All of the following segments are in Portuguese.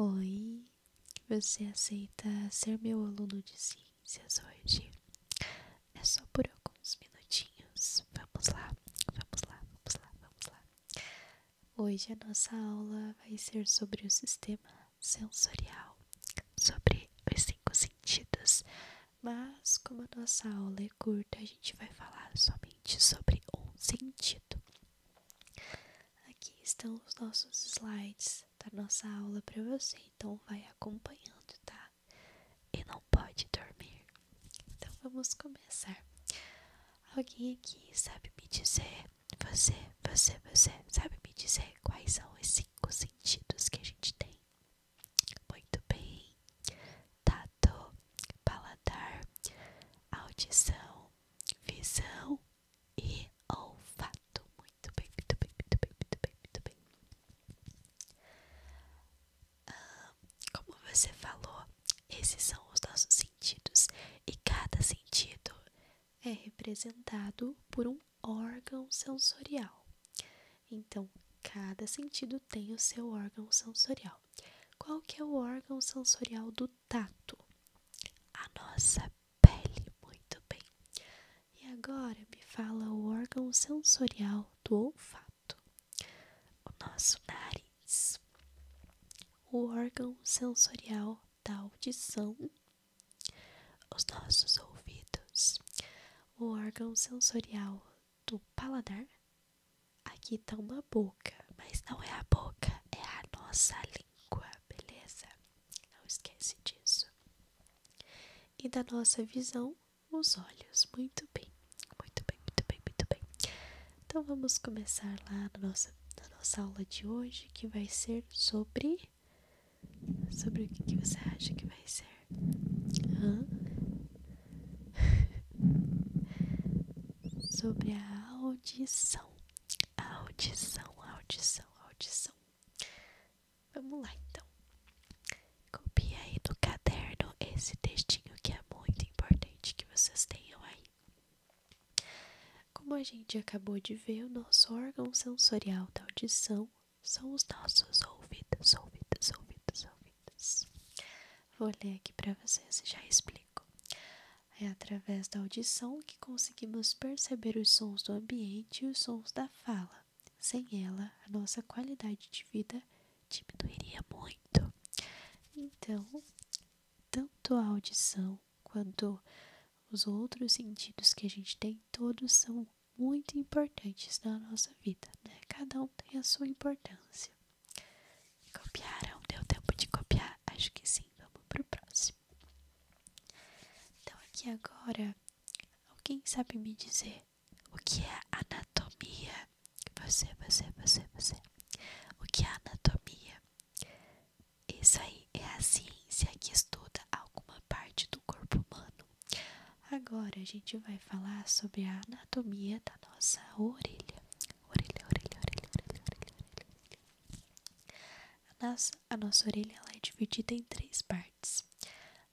Oi, você aceita ser meu aluno de ciências hoje? É só por alguns minutinhos. Vamos lá, vamos lá, vamos lá, vamos lá. Hoje a nossa aula vai ser sobre o sistema sensorial, sobre os 5 sentidos. Mas como a nossa aula é curta, a gente vai falar somente sobre um sentido. Aqui estão os nossos slides da nossa aula para você, então vai acompanhando, tá? E não pode dormir. Então vamos começar. Alguém aqui sabe me dizer, você sabe me dizer quais são os 5 sentidos que a gente tem? Muito bem. Tato, paladar, audição, visão e olfato. Muito bem, muito bem, muito bem, muito bem, muito bem. Como você falou, esses são os nossos sentidos e cada sentido é representado por um órgão sensorial. Então, cada sentido tem o seu órgão sensorial. Qual que é o órgão sensorial do tato? A nossa pele, muito bem. E agora me fala o órgão sensorial do olfato. O nosso nariz. O órgão sensorial da audição. Os nossos ouvidos. O órgão sensorial do paladar. Aqui tá uma boca, mas não é a boca, é a nossa língua, beleza? Não esquece disso. E da nossa visão, os olhos. Muito bem, muito bem, muito bem, muito bem. Então vamos começar lá na nossa aula de hoje, que vai ser sobre o que você acha que vai ser? Hã? Sobre a audição. Audição, audição, audição. Vamos lá então. Copie aí no caderno esse textinho que é muito importante que vocês tenham aí. Como a gente acabou de ver, o nosso órgão sensorial da audição são os nossos ouvidos, ouvidos, ouvidos, ouvidos. Vou ler aqui para vocês e já explico. É através da audição que conseguimos perceber os sons do ambiente e os sons da fala. Sem ela, a nossa qualidade de vida diminuiria muito. Então, tanto a audição quanto os outros sentidos que a gente tem, todos são muito importantes na nossa vida, né? Cada um tem a sua importância. Copiaram? Deu tempo de copiar? Acho que sim. Vamos pro próximo. Então, aqui agora, alguém sabe me dizer o que é anatomia? Você. O que é anatomia? Isso aí é a ciência que estuda alguma parte do corpo humano. Agora a gente vai falar sobre a anatomia da nossa orelha. A nossa orelha ela é dividida em 3 partes.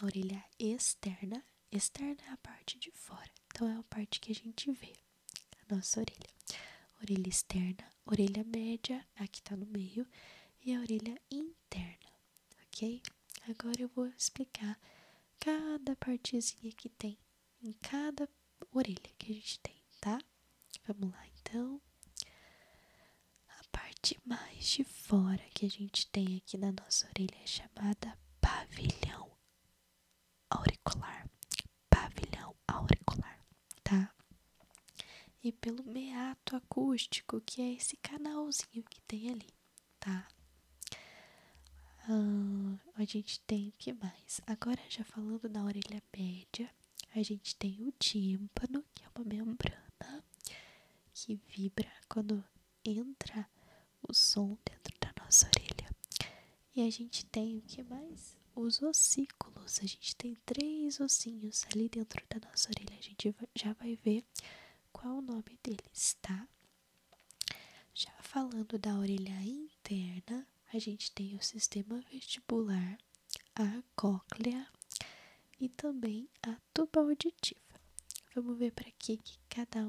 A orelha externa é a parte de fora, então é a parte que a gente vê, a nossa orelha. Orelha externa, orelha média, a que está no meio, e a orelha interna, ok? Agora eu vou explicar cada partezinha que tem em cada orelha que a gente tem, tá? Vamos lá então. A parte mais de fora que a gente tem aqui na nossa orelha é chamada pavilhão auricular. Pavilhão auricular, tá? E pelo meato acústico, que é esse canalzinho que tem ali, tá? A gente tem o que mais? Agora já falando na orelha média, a gente tem o tímpano, que é uma membrana que vibra quando entra o som dentro da nossa orelha. E a gente tem o que mais? Os ossículos. A gente tem 3 ossinhos ali dentro da nossa orelha. A gente já vai ver qual é o nome deles, tá? Já falando da orelha interna, a gente tem o sistema vestibular, a cóclea e também a tuba auditiva. Vamos ver para que cada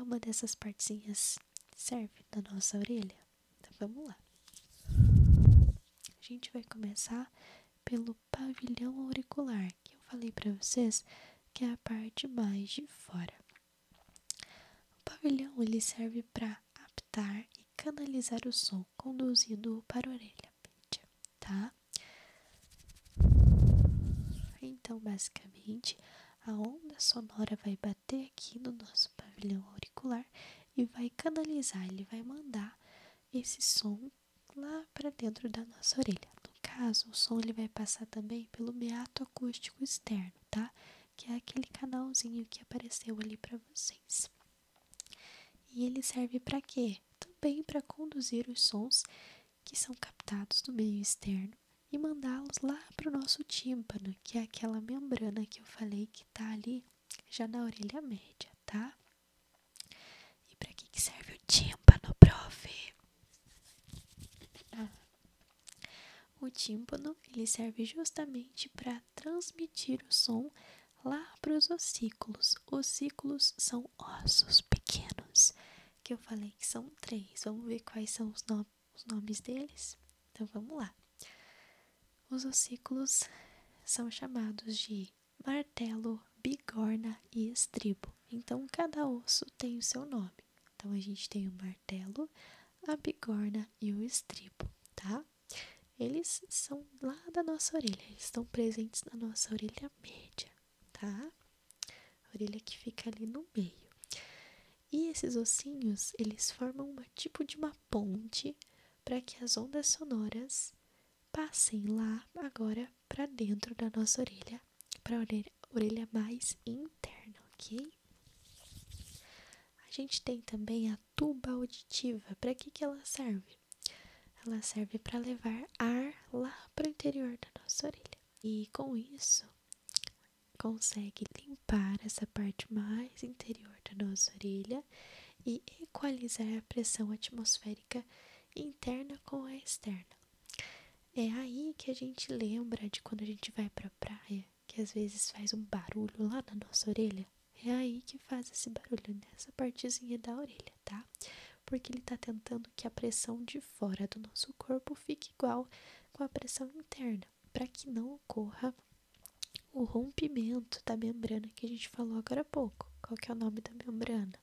uma dessas partezinhas serve na nossa orelha? Então vamos lá. gente vai começar pelo pavilhão auricular, que eu falei para vocês que é a parte mais de fora. O pavilhão ele serve para captar e canalizar o som, conduzindo-o para a orelha média, tá? Então, basicamente, a onda sonora vai bater aqui no nosso pavilhão auricular e vai canalizar, ele vai mandar esse som lá para dentro da nossa orelha. No caso, o som ele vai passar também pelo meato acústico externo, tá? Que é aquele canalzinho que apareceu ali para vocês. E ele serve para quê? Também para conduzir os sons que são captados do meio externo e mandá-los lá para o nosso tímpano, que é aquela membrana que eu falei que está ali já na orelha média, tá? E para que serve o tímpano, prof? O tímpano ele serve justamente para transmitir o som lá para os ossículos. Ossículos são ossos pequenos, que eu falei que são 3. Vamos ver quais são os nomes deles? Então vamos lá. Os ossículos são chamados de martelo, bigorna e estribo. Então cada osso tem o seu nome. Então a gente tem o martelo, a bigorna e o estribo, tá? Eles são lá da nossa orelha, eles estão presentes na nossa orelha média, tá? A orelha que fica ali no meio. E esses ossinhos, eles formam um tipo de uma ponte para que as ondas sonoras passem lá agora para dentro da nossa orelha, para a orelha mais interna, ok? A gente tem também a tuba auditiva. Para que ela serve? Ela serve para levar ar lá para o interior da nossa orelha. E com isso, consegue limpar essa parte mais interior da nossa orelha e equalizar a pressão atmosférica interna com a externa. É aí que a gente lembra de quando a gente vai para a praia, que às vezes faz um barulho lá na nossa orelha. É aí que faz esse barulho, nessa partezinha da orelha, tá? Porque ele está tentando que a pressão de fora do nosso corpo fique igual com a pressão interna, para que não ocorra o rompimento da membrana que a gente falou agora há pouco. Qual que é o nome da membrana?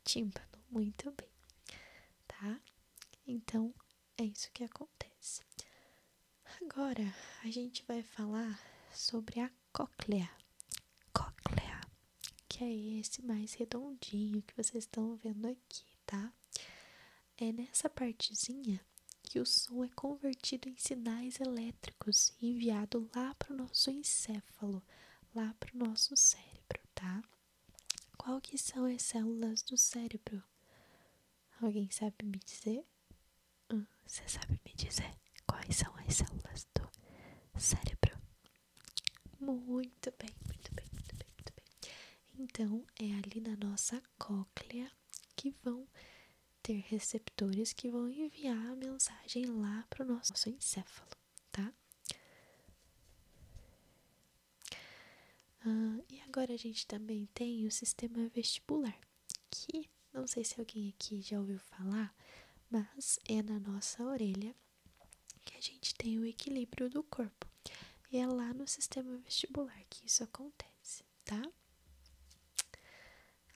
Tímpano, muito bem, tá? Então, é isso que acontece. Agora, a gente vai falar sobre a cóclea. Cóclea, que é esse mais redondinho que vocês estão vendo aqui, tá? É nessa partezinha que o som é convertido em sinais elétricos e enviado lá para o nosso encéfalo, lá para o nosso cérebro, tá? Qual que são as células do cérebro? Alguém sabe me dizer? Você sabe me dizer quais são as células do cérebro? Muito bem, muito bem, muito bem, muito bem. Então, é ali na nossa cóclea que vão ter receptores que vão enviar a mensagem lá para o nosso encéfalo, tá? E agora a gente também tem o sistema vestibular, que não sei se alguém aqui já ouviu falar, mas é na nossa orelha que a gente tem o equilíbrio do corpo. E é lá no sistema vestibular que isso acontece, tá?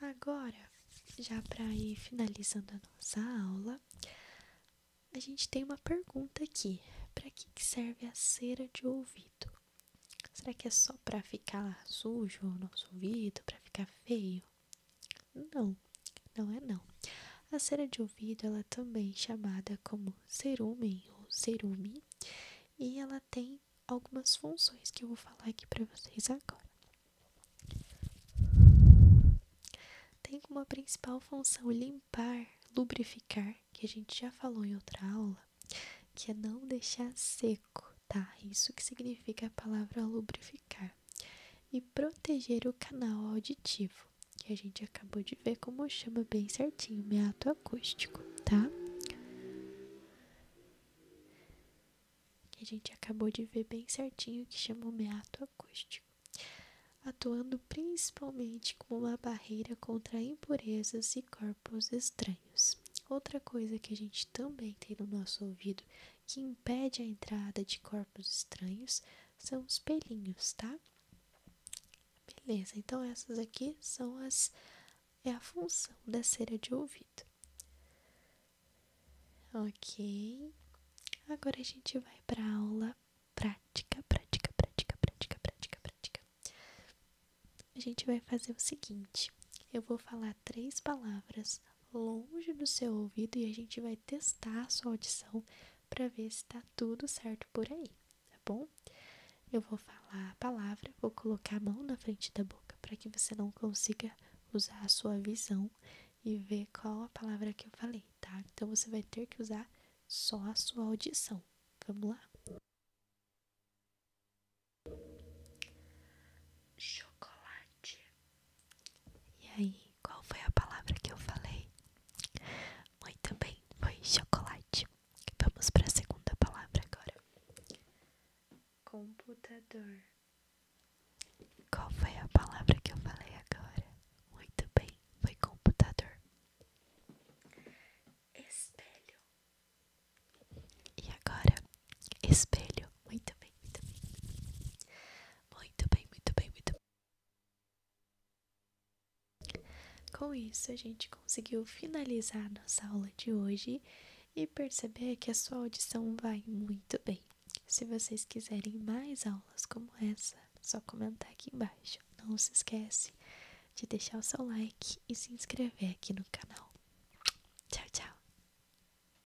Agora, já para ir finalizando a nossa aula, a gente tem uma pergunta aqui. Para que serve a cera de ouvido? Será que é só para ficar sujo o nosso ouvido, para ficar feio? Não, não é não. A cera de ouvido ela é também chamada como cerumen ou cerume e ela tem algumas funções que eu vou falar aqui para vocês agora. Tem como principal função limpar, lubrificar, que a gente já falou em outra aula, que é não deixar seco, tá? Isso que significa a palavra lubrificar. E proteger o canal auditivo, que a gente acabou de ver como chama bem certinho, meato acústico, tá? Que a gente acabou de ver bem certinho que chama o meato acústico. Atuando principalmente como uma barreira contra impurezas e corpos estranhos. Outra coisa que a gente também tem no nosso ouvido, que impede a entrada de corpos estranhos são os pelinhos, tá? Beleza, então essas aqui são é a função da cera de ouvido. Ok, agora a gente vai para a aula prática, prática, prática, prática, prática, prática. A gente vai fazer o seguinte, eu vou falar 3 palavras longe do seu ouvido e a gente vai testar a sua audição para ver se tá tudo certo por aí, tá bom? Eu vou falar a palavra, vou colocar a mão na frente da boca para que você não consiga usar a sua visão e ver qual a palavra que eu falei, tá? Então você vai ter que usar só a sua audição. Vamos lá? Chocolate. E aí, qual foi a palavra que eu falei? Muito bem, foi chocolate. Vamos para a segunda palavra agora. Computador. Qual foi a palavra que eu falei agora? Muito bem, foi computador. Espelho. E agora, espelho. Muito bem, muito bem. Muito bem, muito bem, muito bem. Com isso, a gente conseguiu finalizar nossa aula de hoje e perceber que a sua audição vai muito bem. Se vocês quiserem mais aulas como essa, é só comentar aqui embaixo. Não se esquece de deixar o seu like e se inscrever aqui no canal.